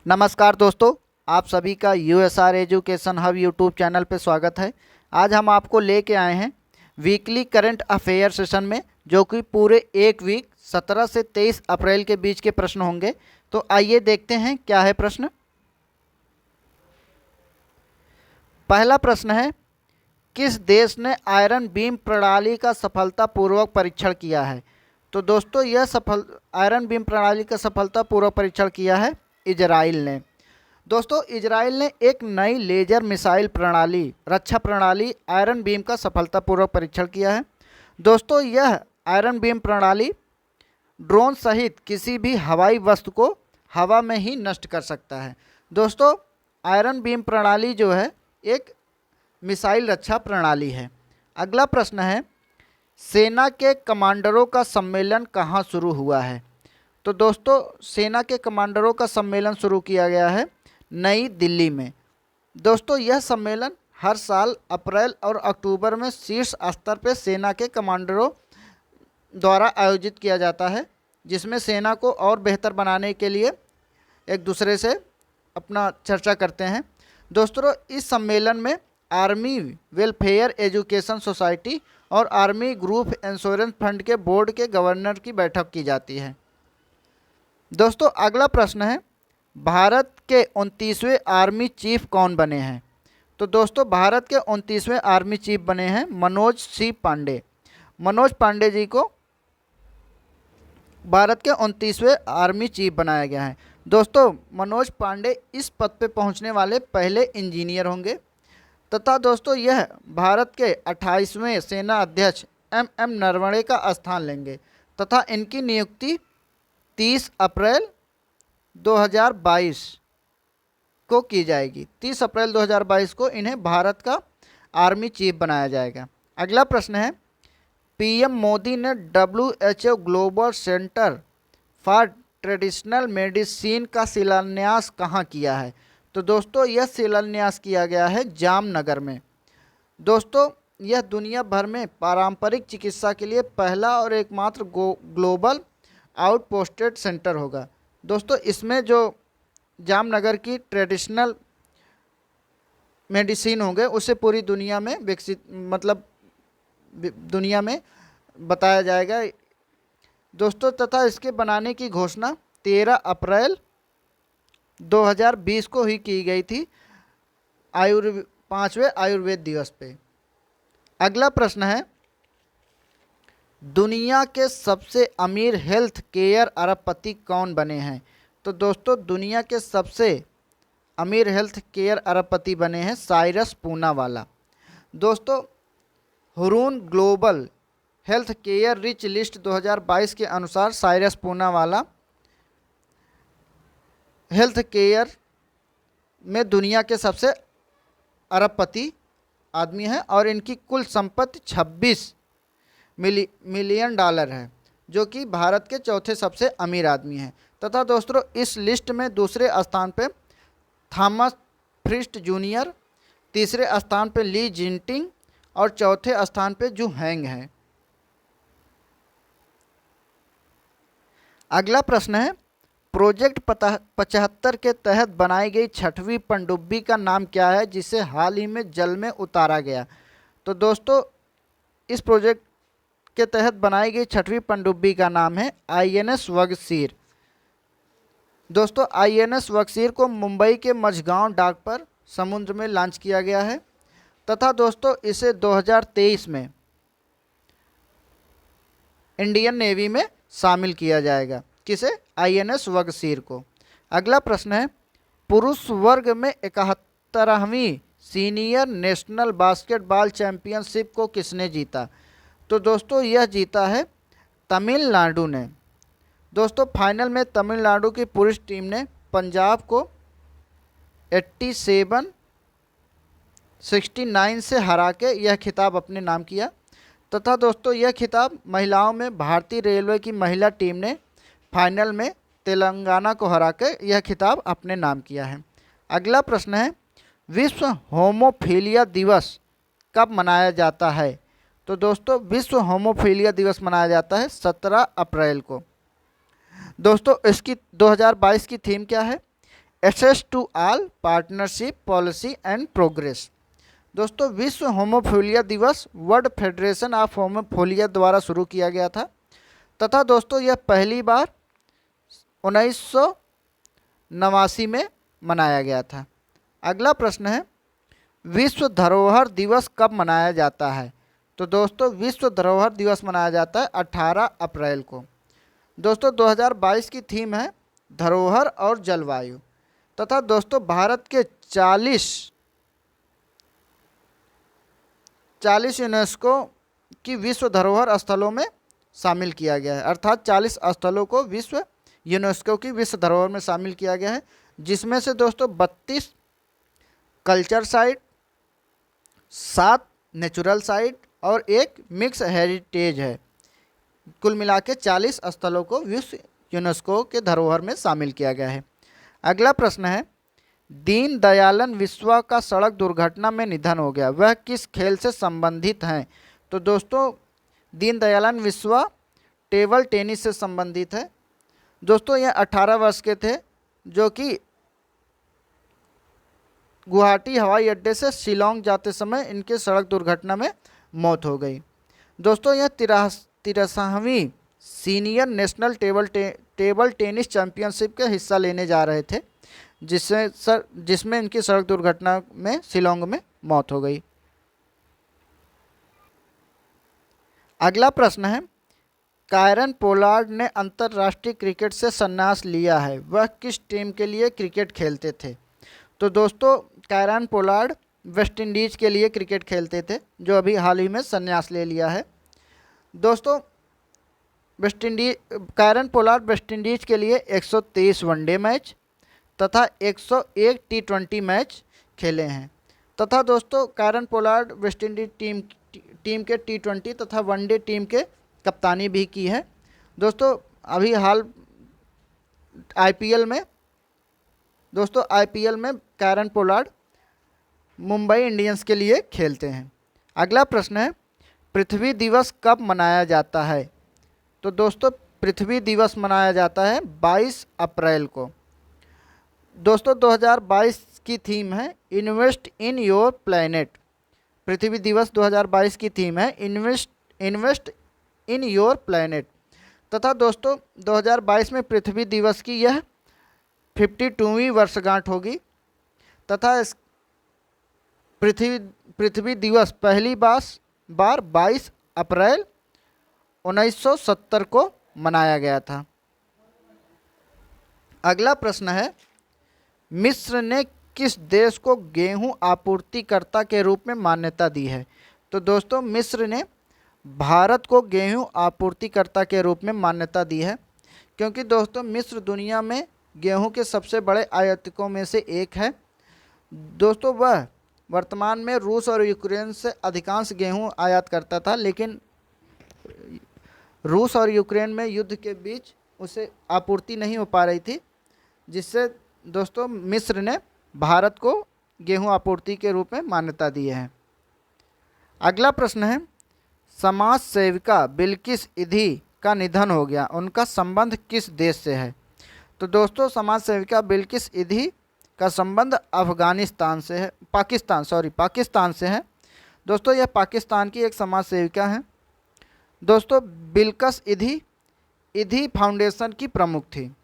नमस्कार दोस्तों, आप सभी का USR education hub YouTube channel पर स्वागत है। आज हम आपको लेके आए हैं वीकली करंट अफेयर सेशन में, जो कि पूरे एक वीक 17 से 23 अप्रैल के बीच के प्रश्न होंगे। तो आइए देखते हैं क्या है प्रश्न। पहला प्रश्न है, किस देश ने आयरन बीम प्रणाली का सफलतापूर्वक परीक्षण किया है? तो दोस्तों यह आयरन बीम प्रणाली का सफलतापूर्वक परीक्षण किया है इजराइल ने। दोस्तों इजराइल ने एक नई लेजर मिसाइल प्रणाली रक्षा प्रणाली आयरन बीम का सफलतापूर्वक परीक्षण किया है। दोस्तों यह आयरन बीम प्रणाली ड्रोन सहित किसी भी हवाई वस्तु को हवा में ही नष्ट कर सकता है। दोस्तों आयरन बीम प्रणाली जो है एक मिसाइल रक्षा प्रणाली है। अगला प्रश्न है, सेना के कमांडरों का सम्मेलन कहाँ शुरू हुआ है? तो दोस्तों सेना के कमांडरों का सम्मेलन शुरू किया गया है नई दिल्ली में। दोस्तों यह सम्मेलन हर साल अप्रैल और अक्टूबर में शीर्ष स्तर पर सेना के कमांडरों द्वारा आयोजित किया जाता है, जिसमें सेना को और बेहतर बनाने के लिए एक दूसरे से अपना चर्चा करते हैं। दोस्तों इस सम्मेलन में आर्मी वेलफेयर एजुकेशन सोसाइटी और आर्मी ग्रुप इंश्योरेंस फंड के बोर्ड के गवर्नर की बैठक की जाती है। दोस्तों अगला प्रश्न है, भारत के 29वें आर्मी चीफ कौन बने हैं? तो दोस्तों भारत के 29वें आर्मी चीफ बने हैं मनोज सी पांडे। मनोज पांडे जी को भारत के 29वें आर्मी चीफ बनाया गया है। दोस्तों मनोज पांडे इस पद पे पहुंचने वाले पहले इंजीनियर होंगे तथा दोस्तों यह भारत के 28वें सेना अध्यक्ष एम नरवणे का स्थान लेंगे तथा इनकी नियुक्ति 30 अप्रैल 2022 को की जाएगी। 30 अप्रैल 2022 को इन्हें भारत का आर्मी चीफ बनाया जाएगा। अगला प्रश्न है, पीएम मोदी ने WHO global centre for traditional medicine का शिलान्यास कहाँ किया है? तो दोस्तों यह शिलान्यास किया गया है जामनगर में। दोस्तों यह दुनिया भर में पारंपरिक चिकित्सा के लिए पहला और एकमात्र ग्लोबल आउटपोस्टेड सेंटर होगा। दोस्तों इसमें जो जामनगर की ट्रेडिशनल मेडिसिन होंगे उसे पूरी दुनिया में विकसित दुनिया में बताया जाएगा। दोस्तों तथा इसके बनाने की घोषणा 13 अप्रैल 2020 को ही की गई थी 5वें आयुर्वेद दिवस पे। अगला प्रश्न है, दुनिया के सबसे अमीर हेल्थ केयर अरबपति कौन बने हैं? तो दोस्तों दुनिया के सबसे अमीर हेल्थ केयर अरबपति बने हैं साइरस पूनावाला। दोस्तों Hurun global health care rich list 2022 के अनुसार साइरस पूनावाला हेल्थ केयर में दुनिया के सबसे अरबपति आदमी हैं और इनकी कुल संपत्ति 26 मिलियन डॉलर है, जो कि भारत के चौथे सबसे अमीर आदमी हैं। तथा दोस्तों इस लिस्ट में दूसरे स्थान पे थॉमस फ्रिस्ट जूनियर, तीसरे स्थान पे ली जिनटिंग और चौथे स्थान पे जू हैंग हैं। अगला प्रश्न है, प्रोजेक्ट 75 के तहत बनाई गई 6वीं पनडुब्बी का नाम क्या है, जिसे हाल ही में जल में उतारा गया? तो दोस्तों इस प्रोजेक्ट के तहत बनाई गई 6वीं पनडुब्बी का नाम है INS वगसीर। दोस्तों INS वगसीर को मुंबई के मझगांव डाक पर समुद्र में लॉन्च किया गया है तथा दोस्तों इसे 2023 में इंडियन नेवी में शामिल किया जाएगा। किसे? INS वगसीर को। अगला प्रश्न है, पुरुष वर्ग में 71वीं सीनियर नेशनल बास्केटबॉल चैंपियनशिप को किसने जीता? तो दोस्तों यह जीता है तमिलनाडु ने। दोस्तों फाइनल में तमिलनाडु की पुरुष टीम ने पंजाब को 87-69 से हरा के यह खिताब अपने नाम किया तथा दोस्तों यह खिताब महिलाओं में भारतीय रेलवे की महिला टीम ने फाइनल में तेलंगाना को हरा के यह खिताब अपने नाम किया है। अगला प्रश्न है, विश्व होमोफिलिया दिवस कब मनाया जाता है? तो दोस्तों विश्व होमोफिलिया दिवस मनाया जाता है 17 अप्रैल को। दोस्तों इसकी 2022 की थीम क्या है? Access to all, partnership, policy and progress. दोस्तों विश्व होमोफिलिया दिवस वर्ल्ड फेडरेशन ऑफ होमोफिलिया द्वारा शुरू किया गया था तथा दोस्तों यह पहली बार 1989 में मनाया गया था। अगला प्रश्न है विश्व धरोहर दिवस कब मनाया जाता है? तो दोस्तों विश्व धरोहर दिवस मनाया जाता है 18 अप्रैल को। दोस्तों 2022 की थीम है धरोहर और जलवायु तथा दोस्तों भारत के 40 यूनेस्को की विश्व धरोहर स्थलों में शामिल किया गया है, अर्थात 40 स्थलों को विश्व यूनेस्को की विश्व धरोहर में शामिल किया गया है, जिसमें से दोस्तों 32 कल्चर साइट, 7 नेचुरल साइट और एक मिक्स हेरिटेज है। कुल मिला के 40 स्थलों को विश्व यूनेस्को के धरोहर में शामिल किया गया है। अगला प्रश्न है दीन दयालन विश्वा का सड़क दुर्घटना में निधन हो गया, वह किस खेल से संबंधित हैं? तो दोस्तों दीन दयालन विश्वा टेबल टेनिस से संबंधित है। दोस्तों यह 18 वर्ष के थे जो कि गुवाहाटी हवाई अड्डे से शिलोंग जाते समय इनके सड़क दुर्घटना में मौत हो गई। दोस्तों यह 83वीं senior national table tennis championship के हिस्सा लेने जा रहे थे, जिसमें इनकी सड़क दुर्घटना में शिलोंग में मौत हो गई। अगला प्रश्न है कायरन पोलार्ड ने अंतर्राष्ट्रीय क्रिकेट से संन्यास लिया है, वह किस टीम के लिए क्रिकेट खेलते थे? तो दोस्तों कायरन पोलार्ड वेस्ट इंडीज़ के लिए क्रिकेट खेलते थे, जो अभी हाल ही में संन्यास ले लिया है। दोस्तों कायरन पोलार्ड वेस्ट इंडीज़ के लिए 123 वनडे मैच तथा 101 T20 मैच खेले हैं तथा दोस्तों Kieron Pollard West Indies team के T20 तथा वनडे टीम के कप्तानी भी की है। दोस्तों अभी हाल आईपीएल में कायरन पोलार्ड मुंबई इंडियंस के लिए खेलते हैं। अगला प्रश्न है पृथ्वी दिवस कब मनाया जाता है? तो दोस्तों पृथ्वी दिवस मनाया जाता है 22 अप्रैल को। दोस्तों 2022 की थीम है इन्वेस्ट इन योर प्लैनेट। पृथ्वी दिवस 2022 की थीम है इन्वेस्ट इन योर प्लैनेट तथा दोस्तों 2022 में पृथ्वी दिवस की यह 52वीं वर्षगांठ होगी तथा इस पृथ्वी दिवस पहली बार 22 अप्रैल 1970 को मनाया गया था। अगला प्रश्न है मिस्र ने किस देश को गेहूं आपूर्तिकर्ता के रूप में मान्यता दी है? तो दोस्तों मिस्र ने भारत को गेहूं आपूर्तिकर्ता के रूप में मान्यता दी है, क्योंकि दोस्तों मिस्र दुनिया में गेहूं के सबसे बड़े आयातकों में से एक है। दोस्तों वह वर्तमान में रूस और यूक्रेन से अधिकांश गेहूं आयात करता था, लेकिन रूस और यूक्रेन में युद्ध के बीच उसे आपूर्ति नहीं हो पा रही थी, जिससे दोस्तों मिस्र ने भारत को गेहूं आपूर्ति के रूप में मान्यता दी है। अगला प्रश्न है समाज सेविका बिल्किस ईधी का निधन हो गया, उनका संबंध किस देश से है? तो दोस्तों समाज सेविका बिल्किस ईधी का संबंध पाकिस्तान से है। दोस्तों यह पाकिस्तान की एक समाज सेविका हैं। दोस्तों बिल्किस ईधी फाउंडेशन की प्रमुख थी।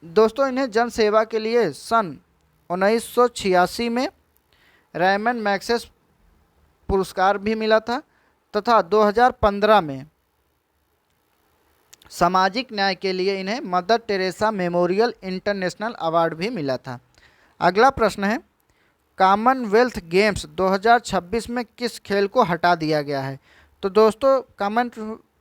दोस्तों इन्हें जन सेवा के लिए सन 1986 में रेमन मैग्सेस पुरस्कार भी मिला था तथा 2015 में सामाजिक न्याय के लिए इन्हें mother Teresa memorial international award भी मिला था। अगला प्रश्न है कॉमनवेल्थ गेम्स 2026 में किस खेल को हटा दिया गया है? तो दोस्तों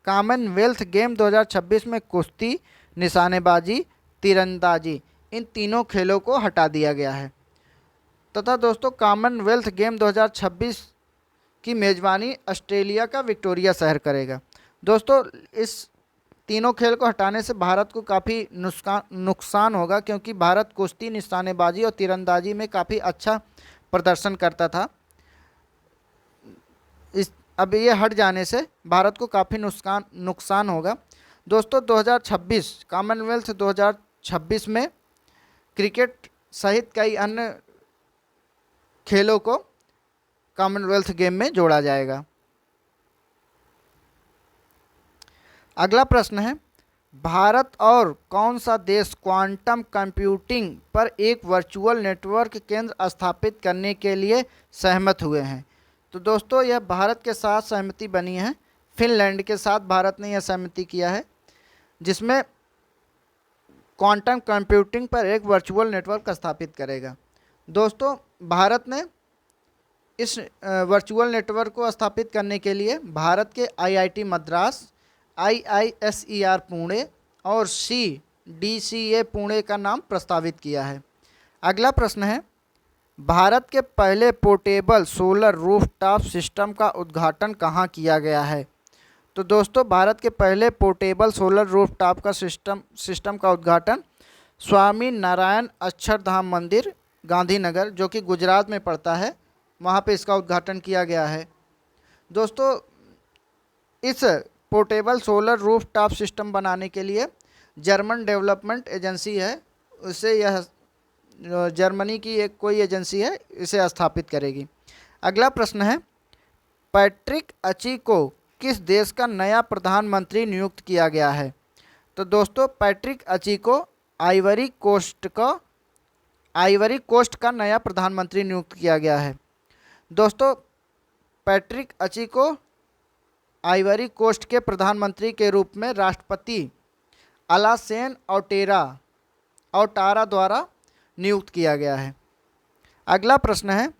कॉमनवेल्थ गेम 2026 में कुश्ती, निशानेबाजी, तीरंदाजी इन तीनों खेलों को हटा दिया गया है तथा दोस्तों कॉमनवेल्थ गेम 2026 की मेज़बानी ऑस्ट्रेलिया का विक्टोरिया शहर करेगा। दोस्तों इस तीनों खेल को हटाने से भारत को काफ़ी नुकसान होगा, क्योंकि भारत कुश्ती, निशानेबाजी और तीरंदाजी में काफ़ी अच्छा प्रदर्शन करता था। अब ये हट जाने से भारत को काफ़ी नुकसान होगा। दोस्तों 2026 कॉमनवेल्थ 2026 में क्रिकेट सहित कई अन्य खेलों को कॉमनवेल्थ गेम में जोड़ा जाएगा। अगला प्रश्न है, भारत और कौन सा देश क्वांटम कंप्यूटिंग पर एक वर्चुअल नेटवर्क केंद्र स्थापित करने के लिए सहमत हुए हैं? तो दोस्तों यह भारत के साथ सहमति बनी है। फिनलैंड के साथ भारत ने यह सहमति किया है, जिसमें क्वांटम कंप्यूटिंग पर एक वर्चुअल नेटवर्क स्थापित करेगा। दोस्तों भारत ने इस वर्चुअल नेटवर्क को स्थापित करने के लिए भारत के आईआईटी मद्रास, IISER पुणे और CDCA पुणे का नाम प्रस्तावित किया है। अगला प्रश्न है, भारत के पहले पोर्टेबल सोलर रूफटॉप सिस्टम का उद्घाटन कहाँ किया गया है? तो दोस्तों भारत के पहले पोर्टेबल सोलर रूफटॉप का सिस्टम का उद्घाटन स्वामी नारायण अक्षरधाम मंदिर, गांधीनगर, जो कि गुजरात में पड़ता है, वहाँ पे इसका उद्घाटन किया गया है। दोस्तों इस पोर्टेबल सोलर रूफटॉप सिस्टम बनाने के लिए जर्मन डेवलपमेंट एजेंसी है, उससे यह जर्मनी की एक कोई एजेंसी है, इसे स्थापित करेगी। अगला प्रश्न है, पैट्रिक अची को किस देश का नया प्रधानमंत्री नियुक्त किया गया है? तो दोस्तों पैट्रिक अची को आइवरी कोस्ट का नया प्रधानमंत्री नियुक्त किया गया है। दोस्तों पैट्रिक अची को आइवरी कोस्ट के प्रधानमंत्री के रूप में राष्ट्रपति अलासेन औटारा द्वारा नियुक्त किया गया है। अगला प्रश्न है,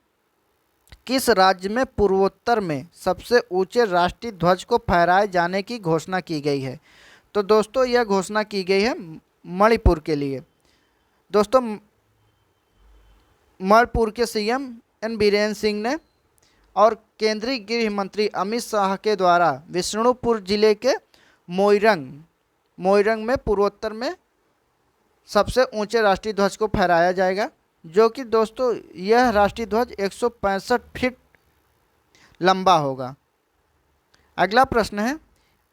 किस राज्य में पूर्वोत्तर में सबसे ऊंचे राष्ट्रीय ध्वज को फहराए जाने की घोषणा की गई है? तो दोस्तों यह घोषणा की गई है मणिपुर के लिए। दोस्तों मणिपुर के CM N बीरेन सिंह ने और केंद्रीय गृह मंत्री अमित शाह के द्वारा विष्णुपुर जिले के मोइरंग में पूर्वोत्तर में सबसे ऊंचे राष्ट्रीय ध्वज को फहराया जाएगा, जो कि दोस्तों यह राष्ट्रीय ध्वज 165 फीट लंबा होगा। अगला प्रश्न है,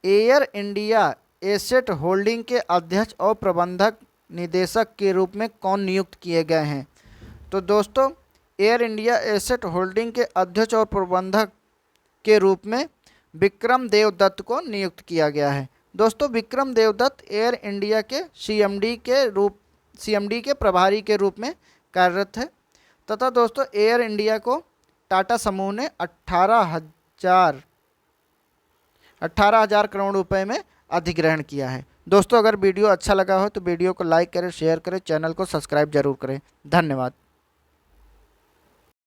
एयर इंडिया एसेट होल्डिंग के अध्यक्ष और प्रबंधक निदेशक के रूप में कौन नियुक्त किए गए हैं? तो दोस्तों एयर इंडिया एसेट होल्डिंग के अध्यक्ष और प्रबंधक के रूप में विक्रम देव दत्त को नियुक्त किया गया है। दोस्तों विक्रम देव दत्त एयर इंडिया के CMD के प्रभारी के रूप में कार्यरत है तथा दोस्तों एयर इंडिया को टाटा समूह ने 18,000 करोड़ रुपए में अधिग्रहण किया है। दोस्तों अगर वीडियो अच्छा लगा हो तो वीडियो को लाइक करें, शेयर करें, चैनल को सब्सक्राइब जरूर करें। धन्यवाद।